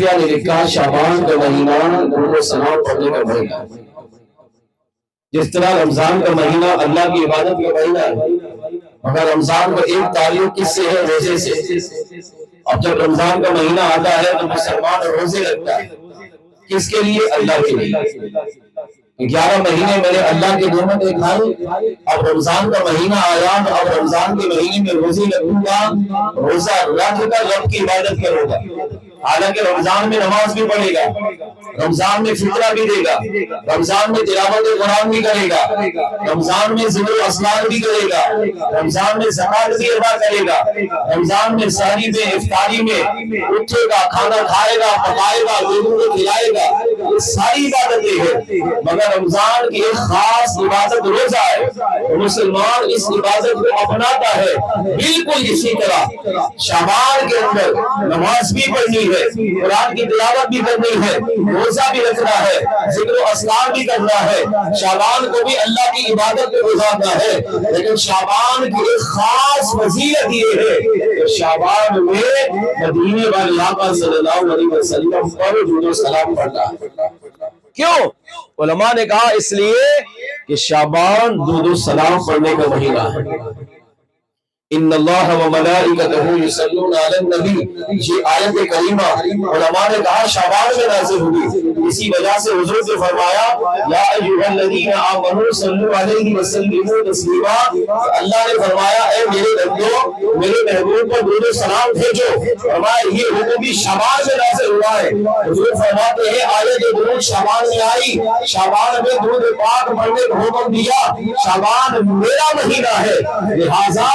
نے لکھا شعبان کا مہینہ درود و سلام پڑھنے کا مہینہ ہے۔ جس طرح رمضان کا مہینہ اللہ کی عبادت کا مہینہ ہے، مگر رمضان کا ایک تعلق کس سے ہے؟ روزے سے۔ اب جب رمضان کا مہینہ آتا ہے تو مسلمان روزے رکھتا ہے، کس کے لیے؟ اللہ کے لیے۔ 11 مہینے میں نے اللہ کی نعمتیں کھائی، اب رمضان کا مہینہ آیا تو اب رمضان کے مہینے میں روزے رکھوں گا، روزہ رکھ کر رب کی عبادت کروں گا۔ حالانکہ رمضان میں نماز بھی پڑھے گا، رمضان میں فطرہ بھی دے گا، رمضان میں تلاوت قرآن بھی کرے گا، رمضان میں ذکر و اسرار بھی کرے گا، رمضان میں زکات بھی ادا کرے گا، رمضان میں سحری میں افطاری میں اٹھے گا، کھانا کھائے گا، پکائے گا، لوگوں کو کھلائے گا، یہ ساری عبادتیں ہیں۔ مگر رمضان کی ایک خاص عبادت روزہ ہے، مسلمان اس عبادت کو اپناتا ہے۔ بالکل اسی طرح شعبان کے اندر نماز بھی پڑھنی ہے، قرآن کی تلاوت بھی کرنی ہے، روزہ بھی رکھنا ہے، ذکر و اسرار بھی کرنا ہے، شعبان کو بھی اللہ کی عبادت میں گزارنا ہے۔ لیکن شعبان کی ایک خاص فضیلت یہ ہے کہ شعبان میں مدینے والے آقا صلی اللہ علیہ وسلم پر درود و سلام پڑھتا ہے۔ کیوں؟ علماء نے کہا اس لیے کہ شعبان درود و سلام پڑھنے کا مہینہ ہے۔ ان اللہ و ملائکتہ یصلون علی النبی، یہ آیت کریمہ علماء نے کہا شعبان میں نازل ہوئی، اسی وجہ سے حضور نے فرمایا یا ایھا الذین آمنوا صلوا علیہ وسلموا تسلیما، اللہ نے فرمایا اے میرے بندو میرے محبوب پر درود و سلام بھیجو۔ فرمایا یہ حکم بھی شعبان میں نازل ہوا ہے۔ حضور فرماتے ہیں آیت درود شعبان میں آئی، شعبان میں درود پاک پڑھنے کا حکم دیا، شعبان میرا مہینہ ہے، لہذا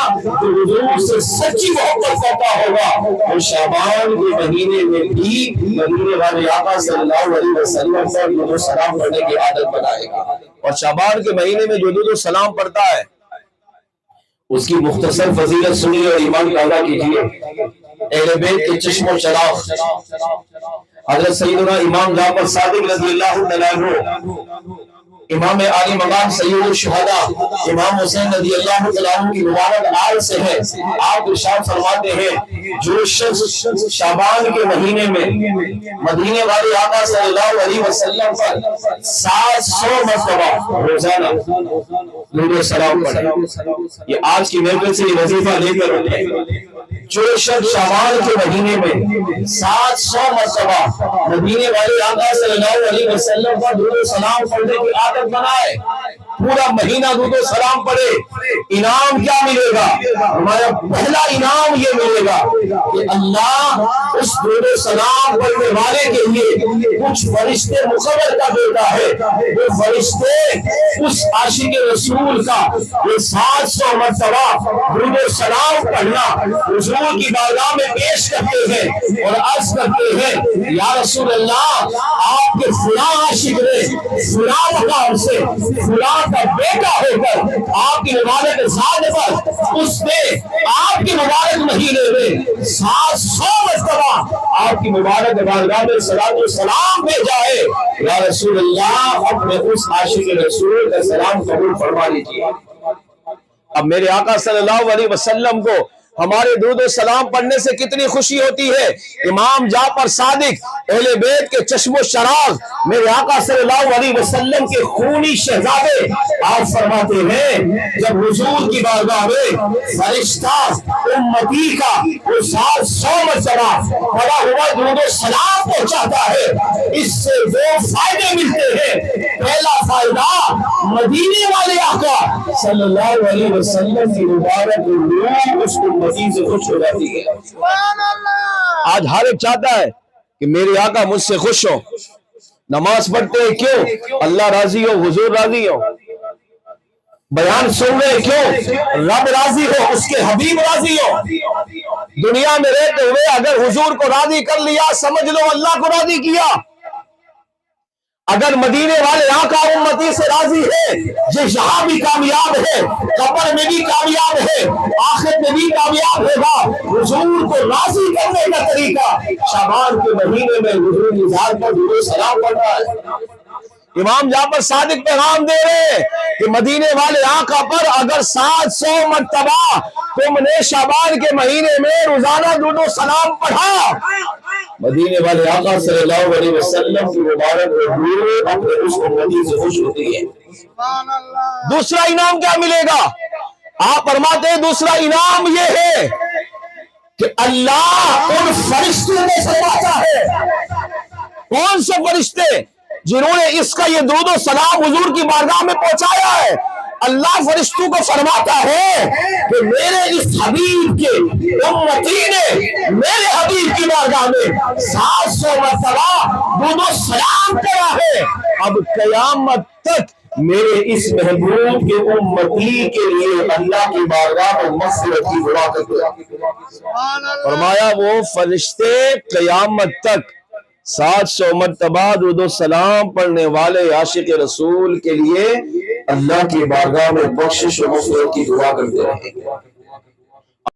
تو حضور سے سچی محبت کرتا ہوگا اور شعبان کے مہینے میں بھی مدینے والے آقا صلی اللہ علیہ وسلم پر درود و سلام پڑھنے کی عادت بنائے گا۔ اور شعبان کے مہینے میں جو درود و سلام پڑھتا ہے اس کی مختصر فضیلت سنیے اور ایمان پیدا کیجیے۔ اہل بیت کے چشم و چراغ حضرت سیدنا امام جعفر صادق رضی اللہ عنہ، امام عالی مقام سید الشہداء امام حسین رضی اللہ عنہ کی مبارک آل سے ہے۔ آپ ارشاد فرماتے ہیں جو شخص شعبان کے مہینے میں مدینے والے آقا صلی اللہ علیہ وسلم پر 700 مرتبہ روزانہ درود و سلام پڑھے، یہ آج کی محفل سے یہ وظیفہ لے کر اٹھے، جو شخص شعبان کے مہینے میں 700 مرتبہ مدینے والے آقا صلی اللہ علیہ وسلم پر درود و سلام پڑھنے کی عادت بنائے، پورا مہینہ درود و سلام پڑھے، انعام کیا ملے گا؟ ہمارا پہلا انعام یہ ملے گا کہ اللہ اس درود و سلام پڑھنے والے کے لیے کچھ فرشتے مقرر کر دیتا ہے، وہ فرشتے اس عاشق رسول کا یہ 700 مرتبہ درود و سلام پڑھنا حضور کی بارگاہ میں پیش کرتے ہیں اور عرض کرتے ہیں یا رسول اللہ آپ کے فلاں عاشق نے فلاں مقام سے فلاں کا بیٹا ہو کر آپ کی مبارک ذات پر اس نے آپ کی مبارک مہینے میں 700 مرتبہ آپ کی مبارک بارگاہ میں صلاۃ و سلام بھیجا ہے، یا رسول اللہ اپنے اس عاشق رسول کا سلام قبول فرما لیجیے۔ اب میرے آقا صلی اللہ علیہ وسلم کو ہمارے درود و سلام پڑھنے سے کتنی خوشی ہوتی ہے۔ امام جعفر صادق اہل بیت کے چشم و چراغ میرے آقا صلی اللہ علیہ وسلم کے خونی شہزادے آپ فرماتے ہیں جب حضور کی بارگاہ میں فرشتہ امتی کا وہ 700 مرتبہ پڑھا ہوا درود و سلام پہنچاتا ہے، اس سے دو فائدے ملتے ہیں۔ پہلا فائدہ مدینے والے آقا صلی اللہ علیہ وسلم کی مبارک روح اس کو سے خوش ہو جاتی ہے۔ آج ہر ایک چاہتا ہے کہ میرے آقا مجھ سے خوش ہو، نماز پڑھتے ہیں کیوں؟ اللہ راضی ہو، حضور راضی ہو، بیان سن رہے کیوں؟ رب راضی ہو، اس کے حبیب راضی ہو۔ دنیا میں رہتے ہوئے اگر حضور کو راضی کر لیا سمجھ لو اللہ کو راضی کیا۔ اگر مدینے والے آقا امتی سے راضی ہے یہ یہاں بھی کامیاب ہے، قبر میں بھی کامیاب ہے، آخرت میں بھی کامیاب ہوگا۔ حضور کو راضی کرنے کا طریقہ شعبان کے مہینے میں حضور کی ذات پر درود و سلام پڑھنا ہے۔ امام جعفر صادق پیغام دے رہے ہیں کہ مدینے والے آقا پر اگر 700 مرتبہ تم نے شعبان کے مہینے میں روزانہ درود و سلام پڑھا، مدینے والے آقا صلی اللہ علیہ وسلم کی مبارک روح اپنے اس امتی سے خوش ہوتی ہے۔ دوسرا انعام کیا ملے گا؟ آپ فرماتے ہیں دوسرا انعام یہ ہے کہ اللہ ان فرشتوں کو فرماتا ہے۔ کون سے فرشتے؟ جنہوں نے اس کا یہ درود و سلام حضور کی بارگاہ میں پہنچایا ہے۔ اللہ فرشتوں کو فرماتا ہے کہ میرے اس حبیب کے امتی نے میرے حبیب کی بارگاہ میں 700 مرتبہ درود و سلام پڑھا ہے، اب قیامت تک میرے اس محبوب کے امتی کے لیے اللہ کی بارگاہ میں مغفرت کی دعا کرتے ہیں۔ فرمایا وہ فرشتے قیامت تک 700 مرتبہ درود و سلام پڑھنے والے عاشق رسول کے لیے اللہ کی بارگاہ میں بخشش و مغفرت کی دعا کرتے رہیں گے۔